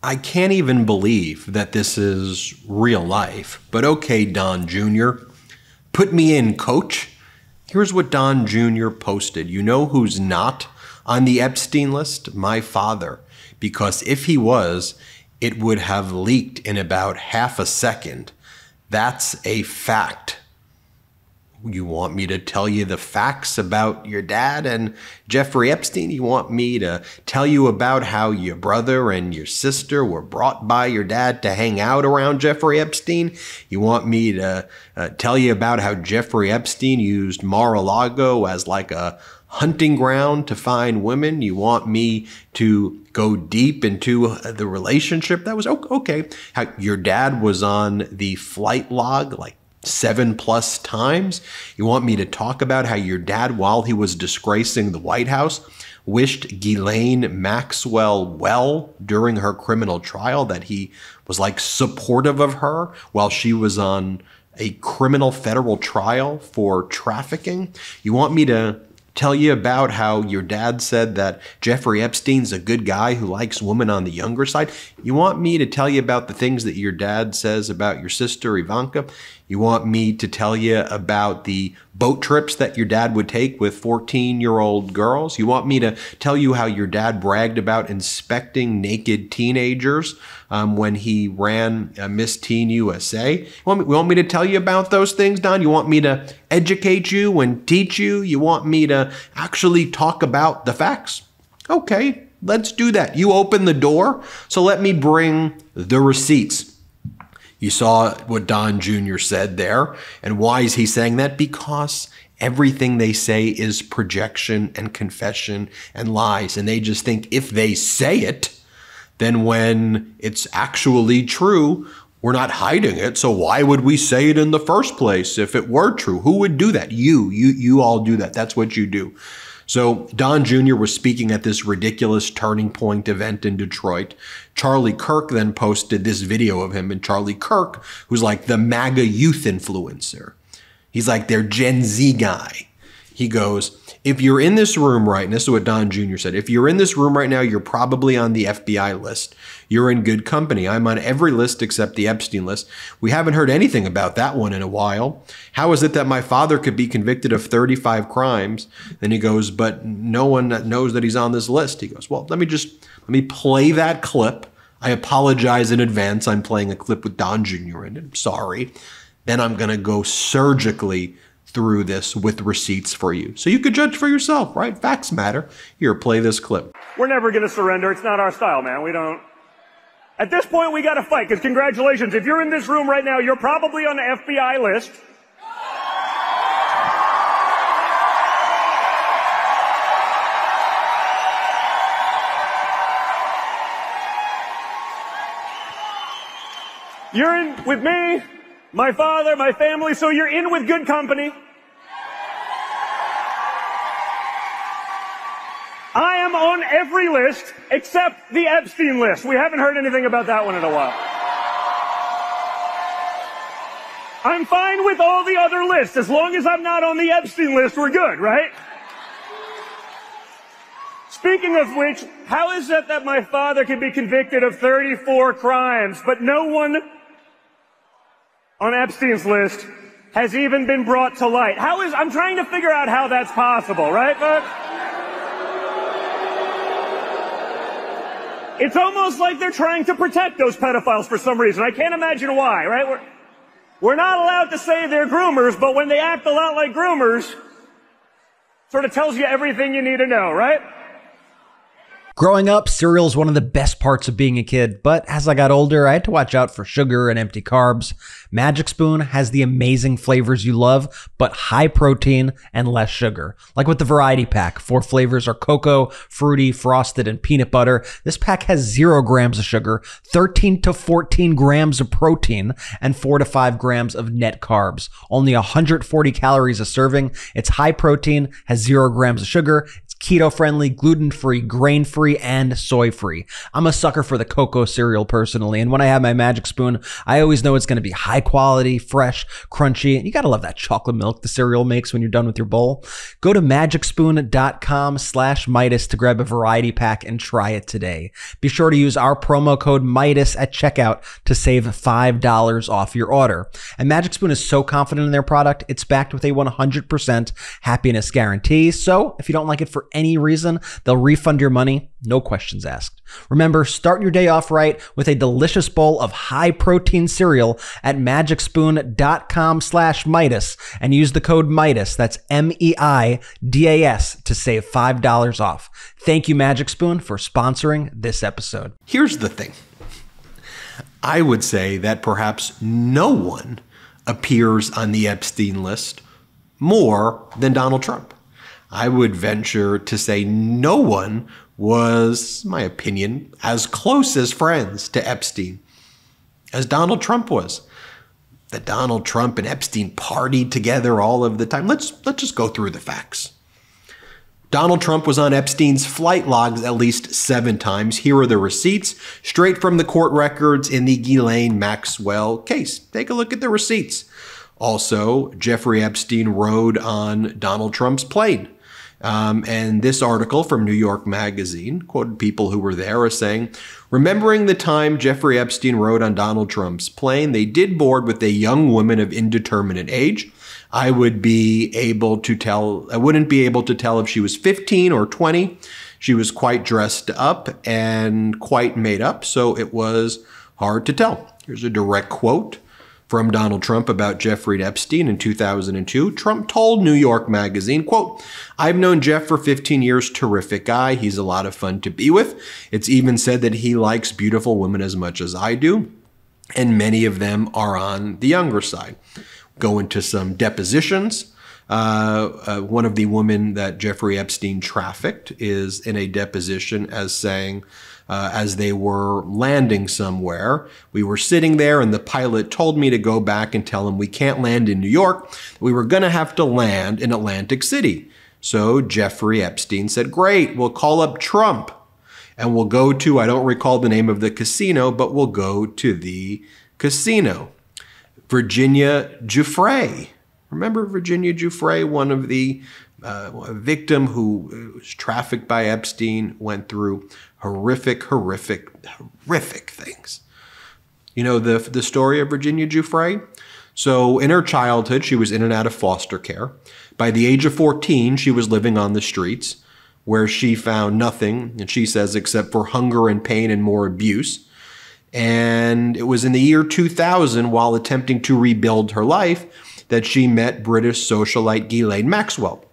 I can't even believe that this is real life. But okay, Don Jr., put me in, coach. Here's what Don Jr. posted. You know who's not on the Epstein list? My father. Because if he was, it would have leaked in about half a second. That's a fact. You want me to tell you the facts about your dad and Jeffrey Epstein? You want me to tell you about how your brother and your sister were brought by your dad to hang out around Jeffrey Epstein? You want me to tell you about how Jeffrey Epstein used Mar-a-Lago as like a hunting ground to find women? You want me to go deep into the relationship that was okay? How your dad was on the flight log like 7+ times? You want me to talk about how your dad, while he was disgracing the White House, wished Ghislaine Maxwell well during her criminal trial, that he was like supportive of her while she was on a criminal federal trial for trafficking? You want me to tell you about how your dad said that Jeffrey Epstein's a good guy who likes women on the younger side? You want me to tell you about the things that your dad says about your sister Ivanka? You want me to tell you about the boat trips that your dad would take with 14-year-old girls? You want me to tell you how your dad bragged about inspecting naked teenagers when he ran Miss Teen USA? You want me to tell you about those things, Don? You want me to educate you and teach you? You want me to actually talk about the facts? Okay, let's do that. You open the door, so let me bring the receipts. You saw what Don Jr. said there. And why is he saying that? Because everything they say is projection and confession and lies. And they just think if they say it, then when it's actually true, we're not hiding it. So why would we say it in the first place if it were true? Who would do that? You all do that. That's what you do. So Don Jr. was speaking at this ridiculous Turning Point event in Detroit. Charlie Kirk then posted this video of him, and Charlie Kirk, who's like the MAGA youth influencer. He's like their Gen Z guy. He goes, if you're in this room right now, this is what Don Jr. said, if you're in this room right now, you're probably on the FBI list. You're in good company. I'm on every list except the Epstein list. We haven't heard anything about that one in a while. How is it that my father could be convicted of 35 crimes? Then he goes, but no one knows that he's on this list. He goes, well, let me play that clip. I apologize in advance. I'm playing a clip with Don Jr. in it. I'm sorry. Then I'm going to go surgically through this with receipts for you. So you could judge for yourself, right? Facts matter. Here, play this clip. We're never going to surrender. It's not our style, man. We don't. At this point, we got to fight, because congratulations. If you're in this room right now, you're probably on the FBI list. You're in with me, my father, my family, so you're in with good company. I am on every list except the Epstein list. We haven't heard anything about that one in a while. I'm fine with all the other lists. As long as I'm not on the Epstein list, we're good, right? Speaking of which, how is it that my father can be convicted of 34 crimes, but no one on Epstein's list has even been brought to light? I'm trying to figure out how that's possible, right, folks? It's almost like they're trying to protect those pedophiles for some reason. I can't imagine why, right? We're not allowed to say they're groomers, but when they act a lot like groomers, sort of tells you everything you need to know, right? Growing up, cereal is one of the best parts of being a kid, but as I got older, I had to watch out for sugar and empty carbs. Magic Spoon has the amazing flavors you love, but high protein and less sugar. Like with the variety pack, 4 flavors are cocoa, fruity, frosted, and peanut butter. This pack has 0 grams of sugar, 13 to 14 grams of protein, and 4 to 5 grams of net carbs. Only 140 calories a serving. It's high protein, has 0 grams of sugar. It's keto-friendly, gluten-free, grain-free, and soy-free. I'm a sucker for the cocoa cereal personally, and when I have my Magic Spoon, I always know it's going to be high quality, fresh, crunchy, and you got to love that chocolate milk the cereal makes when you're done with your bowl. Go to magicspoon.com/Meidas to grab a variety pack and try it today. Be sure to use our promo code Meidas at checkout to save $5 off your order. And Magic Spoon is so confident in their product, it's backed with a 100% happiness guarantee. So if you don't like it for any reason, they'll refund your money, no questions asked. Remember, start your day off right with a delicious bowl of high-protein cereal at magicspoon.com/Meidas and use the code Meidas, that's MEIDAS, to save $5 off. Thank you, Magic Spoon, for sponsoring this episode. Here's the thing. I would say that perhaps no one appears on the Epstein list more than Donald Trump. I would venture to say no one was, in my opinion, as close as friends to Epstein as Donald Trump was. That Donald Trump and Epstein partied together all of the time. Let's just go through the facts. Donald Trump was on Epstein's flight logs at least 7 times. Here are the receipts, straight from the court records in the Ghislaine Maxwell case. Take a look at the receipts. Also, Jeffrey Epstein rode on Donald Trump's plane. And this article from New York Magazine quoted people who were there as saying, remembering the time Jeffrey Epstein rode on Donald Trump's plane, they did board with a young woman of indeterminate age. I wouldn't be able to tell if she was 15 or 20. She was quite dressed up and quite made up, so it was hard to tell. Here's a direct quote from Donald Trump about Jeffrey Epstein in 2002. Trump told New York Magazine, quote, I've known Jeff for 15 years, terrific guy. He's a lot of fun to be with. It's even said that he likes beautiful women as much as I do, and many of them are on the younger side. Go into some depositions. One of the women that Jeffrey Epstein trafficked is in a deposition as saying, as they were landing somewhere, we were sitting there and the pilot told me to go back and tell him we can't land in New York. We were going to have to land in Atlantic City. So Jeffrey Epstein said, great, we'll call up Trump and we'll go to, I don't recall the name of the casino, but we'll go to the casino. Virginia Giuffre. Remember Virginia Giuffre, one of the victim who was trafficked by Epstein, went through horrific things. You know the story of Virginia Giuffre? So in her childhood, she was in and out of foster care. By the age of 14, she was living on the streets where she found nothing, and she says, except for hunger and pain and more abuse. And it was in the year 2000, while attempting to rebuild her life, that she met British socialite Ghislaine Maxwell.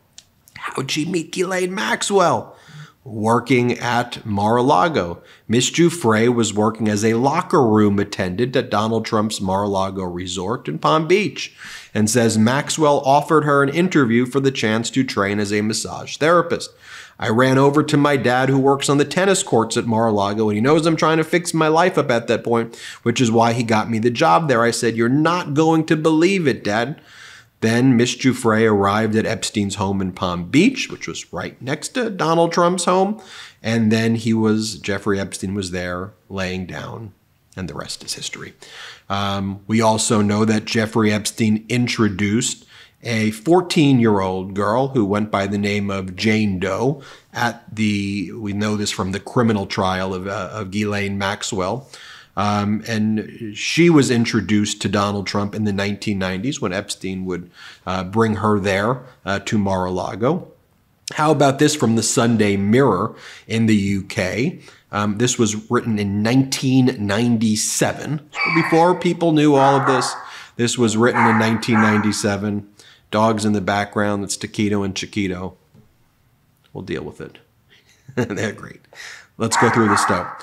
How'd she meet Ghislaine Maxwell? Working at Mar-a-Lago. Miss Giuffre was working as a locker room attendant at Donald Trump's Mar-a-Lago resort in Palm Beach, and says Maxwell offered her an interview for the chance to train as a massage therapist. I ran over to my dad who works on the tennis courts at Mar-a-Lago, and he knows I'm trying to fix my life up at that point, which is why he got me the job there. I said, you're not going to believe it, Dad. Then Miss Giuffre arrived at Epstein's home in Palm Beach, which was right next to Donald Trump's home. And then Jeffrey Epstein was there laying down, and the rest is history. We also know that Jeffrey Epstein introduced a 14-year-old girl who went by the name of Jane Doe we know this from the criminal trial of Ghislaine Maxwell. And she was introduced to Donald Trump in the 1990s when Epstein would bring her there to Mar-a-Lago. How about this from the Sunday Mirror in the UK? This was written in 1997. So before people knew all of this, this was written in 1997. Dogs in the background, that's Taquito and Chiquito. We'll deal with it. They're great. Let's go through this stuff.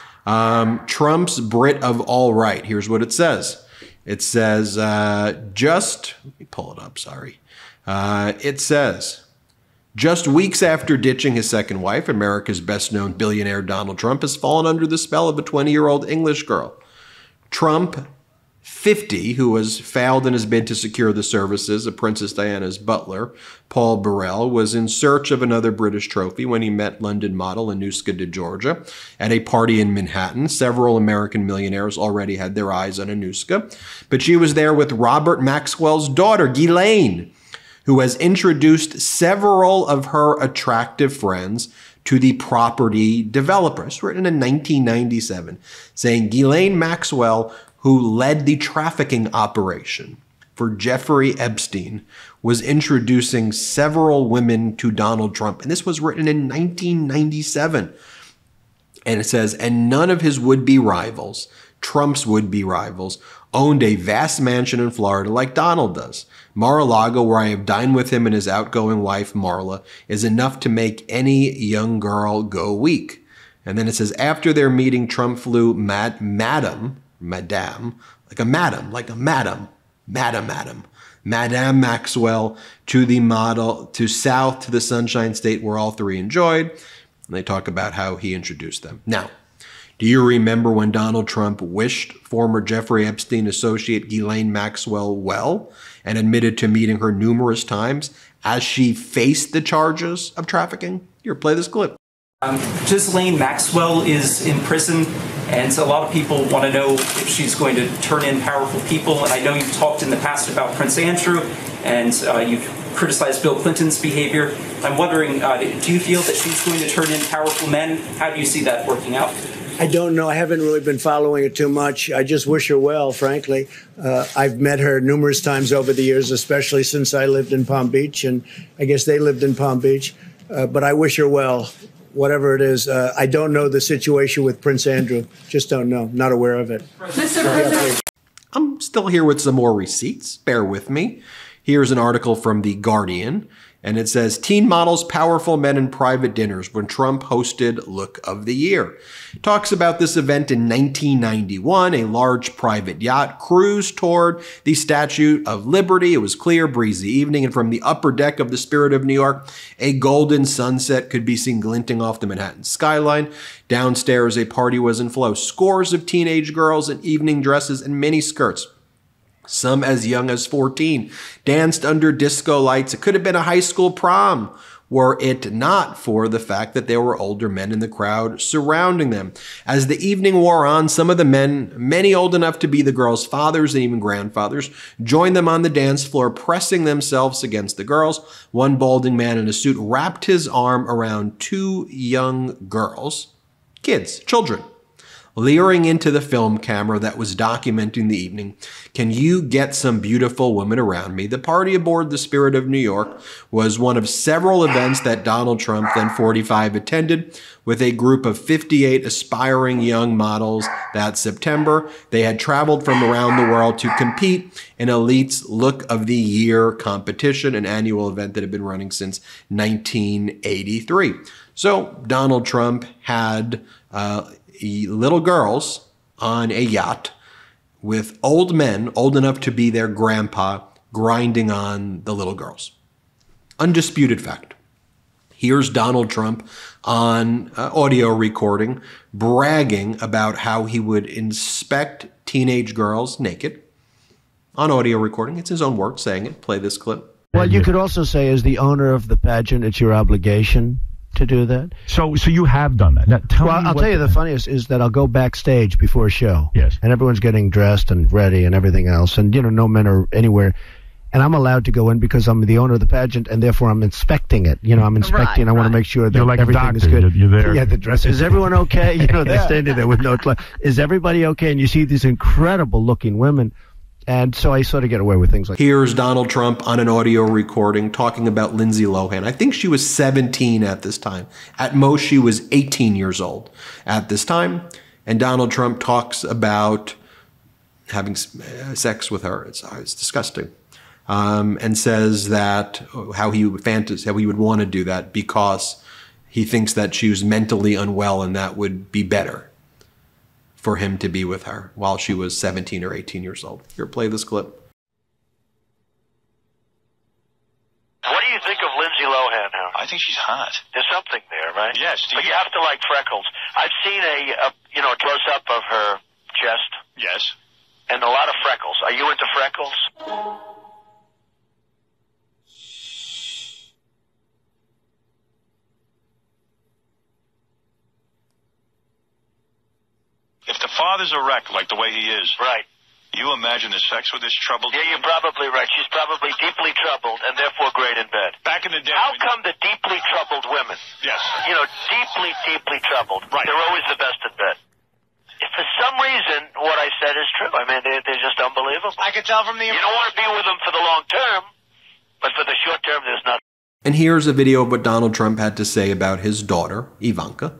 Trump's Brit of all right. Here's what it says. It says, let me pull it up, sorry. It says, just weeks after ditching his second wife, America's best-known billionaire Donald Trump has fallen under the spell of a 20-year-old English girl. Trump 50, who has failed in his bid to secure the services of Princess Diana's butler, Paul Burrell, was in search of another British trophy when he met London model Anuska de Georgia at a party in Manhattan. Several American millionaires already had their eyes on Anuska, but she was there with Robert Maxwell's daughter, Ghislaine, who has introduced several of her attractive friends to the property developers, written in 1997, saying Ghislaine Maxwell, who led the trafficking operation for Jeffrey Epstein, was introducing several women to Donald Trump. And this was written in 1997. And it says, and none of his would-be rivals, Trump's would-be rivals, owned a vast mansion in Florida like Donald does. Mar-a-Lago, where I have dined with him and his outgoing wife, Marla, is enough to make any young girl go weak. And then it says, after their meeting, Trump flew Madame Maxwell to south to the Sunshine State, where all three enjoyed. And they talk about how he introduced them. Now, do you remember when Donald Trump wished former Jeffrey Epstein associate Ghislaine Maxwell well and admitted to meeting her numerous times as she faced the charges of trafficking? Here, play this clip. Ghislaine Maxwell is in prison, and so a lot of people want to know if she's going to turn in powerful people. And I know you've talked in the past about Prince Andrew, and you've criticized Bill Clinton's behavior. I'm wondering, do you feel that she's going to turn in powerful men? How do you see that working out? I don't know. I haven't really been following it too much. I just wish her well, frankly. I've met her numerous times over the years, especially since I lived in Palm Beach, and I guess they lived in Palm Beach. But I wish her well. Whatever it is, I don't know the situation with Prince Andrew. Just don't know. Not aware of it. Mr. President. I'm still here with some more receipts. Bear with me. Here's an article from The Guardian, and it says, teen models, powerful men in private dinners when Trump hosted Look of the Year. Talks about this event in 1991. A large private yacht cruised toward the Statue of Liberty. It was clear, breezy evening, and from the upper deck of the Spirit of New York, a golden sunset could be seen glinting off the Manhattan skyline. Downstairs, a party was in flow. Scores of teenage girls in evening dresses and miniskirts, some as young as 14, danced under disco lights. It could have been a high school prom, were it not for the fact that there were older men in the crowd surrounding them. As the evening wore on, some of the men, many old enough to be the girls' fathers and even grandfathers, joined them on the dance floor, pressing themselves against the girls. One balding man in a suit wrapped his arm around two young girls, kids, children, leering into the film camera that was documenting the evening. Can you get some beautiful women around me? The party aboard the Spirit of New York was one of several events that Donald Trump, then 45, attended with a group of 58 aspiring young models that September. They had traveled from around the world to compete in Elite's Look of the Year competition, an annual event that had been running since 1983. So Donald Trump had little girls on a yacht with old men, old enough to be their grandpa, grinding on the little girls. Undisputed fact. Here's Donald Trump on audio recording, bragging about how he would inspect teenage girls naked. On audio recording, it's his own words saying it. Play this clip. Well, you could also say, as the owner of the pageant, it's your obligation to do that. So you have done that. Now, I'll tell you the funniest is that I'll go backstage before a show. Yes. And everyone's getting dressed and ready and everything else. And, no men are anywhere. And I'm allowed to go in because I'm the owner of the pageant, and therefore I'm inspecting it. I'm inspecting. I want to make sure that you're like everything is doctor. good. You're there. Yeah, the dress. Is everyone okay? They're standing there with no clothes. Is everybody okay? And you see these incredible looking women. And so I sort of get away with things like Here's Donald Trump on an audio recording talking about Lindsay Lohan. I think she was 17 at this time. At most, she was 18 years old at this time. And Donald Trump talks about having sex with her. It's disgusting. And says that how he would want to do that because he thinks that she was mentally unwell and that would be better for him to be with her while she was 17 or 18 years old. Here, play this clip. What do you think of Lindsay Lohan now? I think she's hot. There's something there, right? Yes. But you have to like freckles. I've seen a close-up of her chest. Yes. And a lot of freckles. freckles? If the father's a wreck like the way he is, Right. you imagine the sex with this troubled... Yeah, you're probably right. She's probably deeply troubled and therefore great in bed. Back in the day... How come the deeply troubled women, Yes. you know, deeply troubled, Right. they're always the best in bed? If for some reason what I said is true, I mean, they're just unbelievable. I can tell from the... You don't want to be with them for the long term, but for the short term, there's nothing. And here's a video of what Donald Trump had to say about his daughter, Ivanka.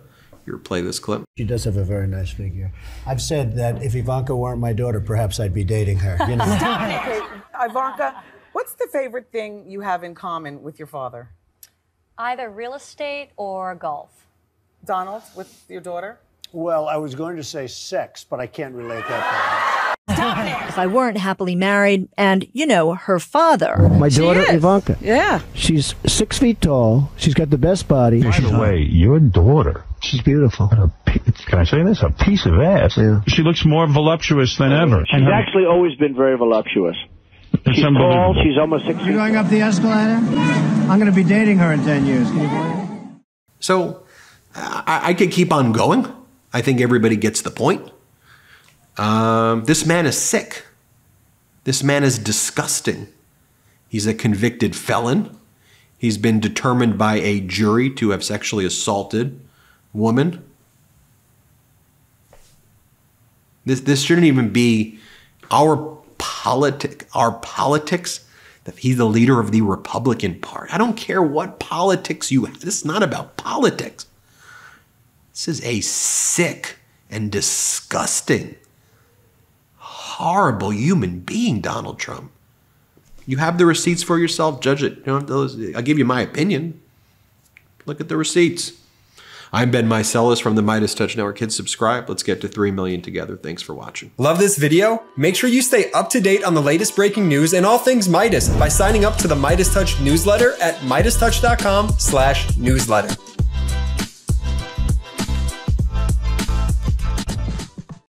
Here, play this clip. She does have a very nice figure. I've said that if Ivanka weren't my daughter, perhaps I'd be dating her. You know. Okay, Ivanka, what's the favorite thing you have in common with your father? Either real estate or golf. Donald, with your daughter? Well, I was going to say sex, but I can't relate that. If I weren't happily married and, you know, her father. My daughter, Ivanka. Yeah. She's 6 feet tall. She's got the best body. By the way, your daughter. She's beautiful. Can I say this? A piece of ass. Yeah. She looks more voluptuous than ever. She's actually always been very voluptuous. It's She's unbelievable. tall. She's almost 6 feet. You going up the escalator? I'm going to be dating her in 10 years. Can you believe it? So I could keep on going. I think everybody gets the point. This man is sick. This man is disgusting. He's a convicted felon. He's been determined by a jury to have sexually assaulted a woman. This shouldn't even be our politics. That he's the leader of the Republican Party. I don't care what politics you have. This is not about politics. This is a sick and disgusting, horrible human being, Donald Trump. You have the receipts for yourself. Judge it. I'll give you my opinion. Look at the receipts. I'm Ben Meiselas from the MeidasTouch Network. Hit subscribe. Let's get to 3 million together. Thanks for watching. Love this video? Make sure you stay up to date on the latest breaking news and all things Meidas by signing up to the MeidasTouch newsletter at MeidasTouch.com/newsletter.